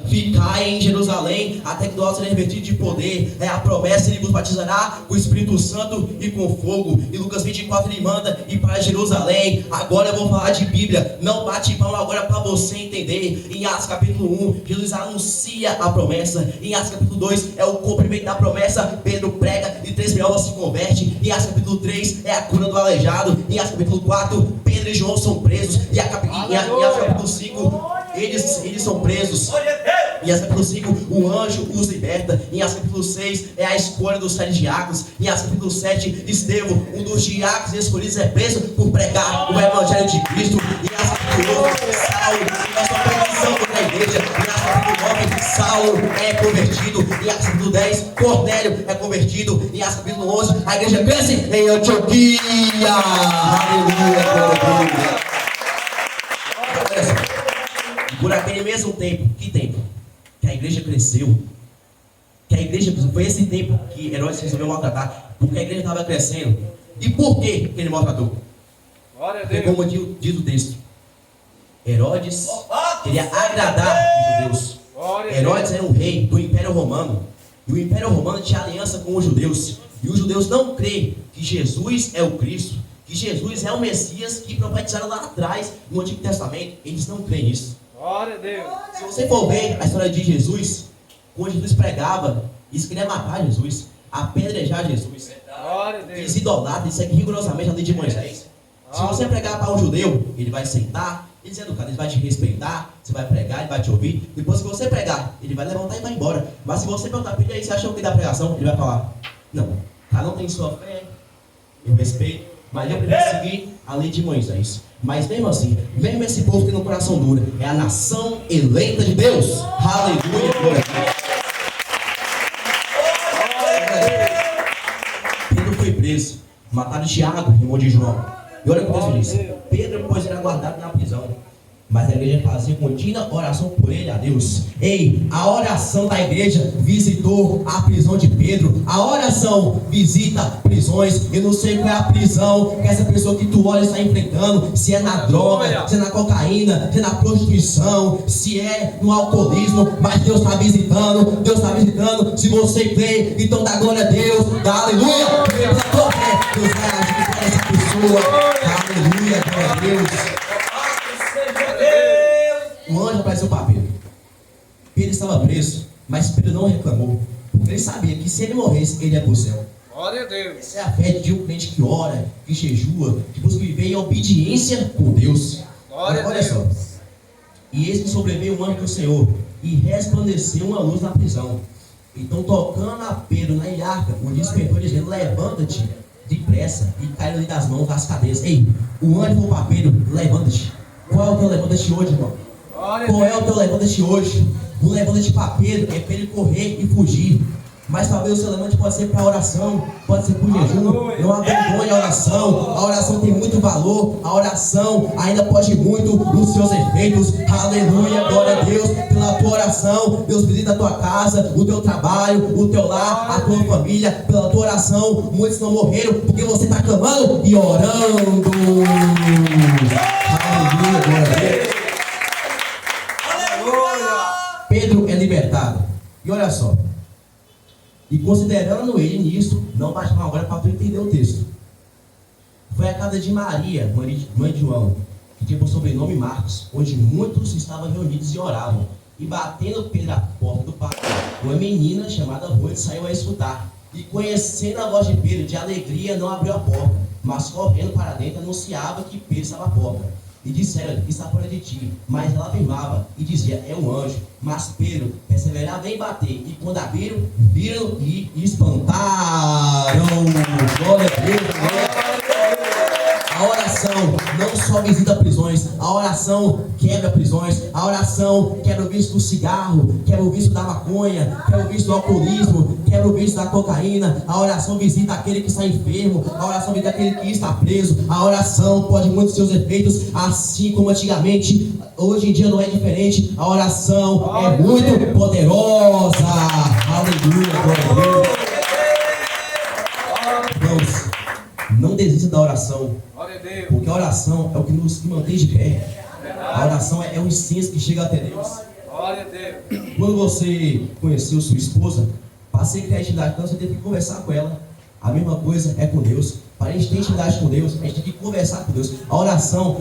ficai em Jerusalém, até que do alto seja revestido de poder. É a promessa, ele vos batizará com o Espírito Santo e com fogo. E Lucas 24 ele manda ir para Jerusalém. Agora eu vou falar de Bíblia, não bate palma agora para você entender. Em Atos capítulo 1, Jesus anuncia a promessa. Em Atos capítulo 2 é o cumprimento da promessa. Pedro prega e 3 mil almas se convertem. Em Atos capítulo 3 é a cura do aleijado. Em Atos capítulo 4, Pedro e João são presos. E em Atos capítulo 5, eles são presos. Em Atos capítulo 5, o anjo os liberta. Em Atos capítulo 6, é a escolha dos 7 diáconos. Em Atos capítulo 7, Estevão, um dos diáconos escolhidos, é preso por pregar o evangelho de Cristo. Em Atos capítulo 8, Saulo, nós estamos pregação na igreja. Em Atos capítulo 9, Saulo é convertido. Em Atos capítulo 10, Cornélio é convertido. Em Atos capítulo 11, a igreja cresce em Antioquia. Aleluia, aleluia. Por aquele mesmo tempo, que tempo? Que a igreja cresceu. Que a igreja, foi esse tempo que Herodes resolveu maltratar, porque a igreja estava crescendo. E por que ele maltratou? Porque, como diz o texto, Herodes queria agradar os judeus. Herodes era um rei do Império Romano. E o Império Romano tinha aliança com os judeus. E os judeus não creem que Jesus é o Cristo, que Jesus é o Messias que profetizaram lá atrás no Antigo Testamento. Eles não creem nisso. Glória a Deus. Se você for ver a história de Jesus, quando Jesus pregava, eles queriam matar Jesus, apedrejar Jesus. Glória a Deus. Eles idolatram, eles seguem rigorosamente a lei de Moisés. Se você pregar para um judeu, ele vai sentar, ele é educado, ele vai te respeitar, você vai pregar, ele vai te ouvir. Depois que você pregar, ele vai levantar e vai embora. Mas se você perguntar para ele aí, você achou que da pregação, ele vai falar: não, cada um tem sua fé, eu respeito, mas eu preciso seguir a lei de Moisés. Mas mesmo assim, mesmo esse povo que tem no coração duro, é a nação eleita de Deus. Aleluia, glória a Deus. Pedro foi preso, mataram Tiago, irmão de João. E olha o que Deus diz: Pedro, pois, era guardado na prisão, mas a igreja fazia contínua oração por ele, a Deus. Ei, a oração da igreja visitou a prisão de Pedro. A oração visita prisões. Eu não sei qual é a prisão que essa pessoa que tu olha está enfrentando. Se é na droga, se é na cocaína, se é na prostituição, se é no alcoolismo. Mas Deus está visitando, Deus está visitando. Se você crê, então dá glória a Deus, dá aleluia. Pela tua fé, Deus vai agir para essa pessoa. Aleluia, glória a Deus. O anjo apareceu para Pedro. Pedro estava preso, mas Pedro não reclamou, porque ele sabia que se ele morresse, ele ia para o céu. Glória a Deus. Essa é a fé de um crente que ora, que jejua, que busca viver em obediência por Deus. Glória a Olha Deus. só. E eis que sobreveio o anjo do Senhor, e resplandeceu uma luz na prisão. Então, tocando a Pedro na ilharca, o despertou dizendo: levanta-te depressa. E caiu ali das mãos das cadeias. Ei, o anjo falou para Pedro: levanta-te. Qual é o teu levanta-te hoje, irmão? Qual é o teu levanta-te hoje? O levanta-te para Pedro é para ele correr e fugir. Mas talvez o seu levante pode ser para oração, pode ser por jejum. Não abandone a oração. A oração tem muito valor. A oração ainda pode muito nos seus efeitos. Aleluia, glória a Deus. Pela tua oração, Deus visita a tua casa, o teu trabalho, o teu lar, a tua família. Pela tua oração, muitos não morreram porque você está clamando e orando. Aleluia, glória a Deus. Pedro é libertado. E olha só. E considerando ele nisso, não basta agora para tu entender o texto. Foi a casa de Maria, mãe de João, que tinha por sobrenome Marcos, onde muitos estavam reunidos e oravam. E batendo Pedro à porta do pátio, uma menina chamada Rode saiu a escutar. E conhecendo a voz de Pedro, de alegria não abriu a porta, mas correndo para dentro anunciava que Pedro estava à porta. E disseram: está fora de ti. Mas ela afirmava e dizia: é um anjo. Mas Pedro perseverava em bater. E quando abriram, viram e espantaram. Glória a Deus, glória a Deus. A oração não só visita prisões, a oração quebra prisões, a oração quebra o vício do cigarro, quebra o vício da maconha, quebra o vício do alcoolismo, quebra o vício da cocaína. A oração visita aquele que está enfermo, a oração visita aquele que está preso. A oração pode muitos seus efeitos, assim como antigamente. Hoje em dia não é diferente. A oração é muito poderosa. Aleluia, glória a Deus. Irmãos, não desista da oração, porque a oração é o que nos mantém de pé. A oração é o incenso que chega até Deus. Glória a Deus. Quando você conheceu sua esposa, para você criar intimidade com ela, você teve que conversar com ela. A mesma coisa é com Deus. Para a gente ter intimidade com Deus, a gente tem que conversar com Deus. A oração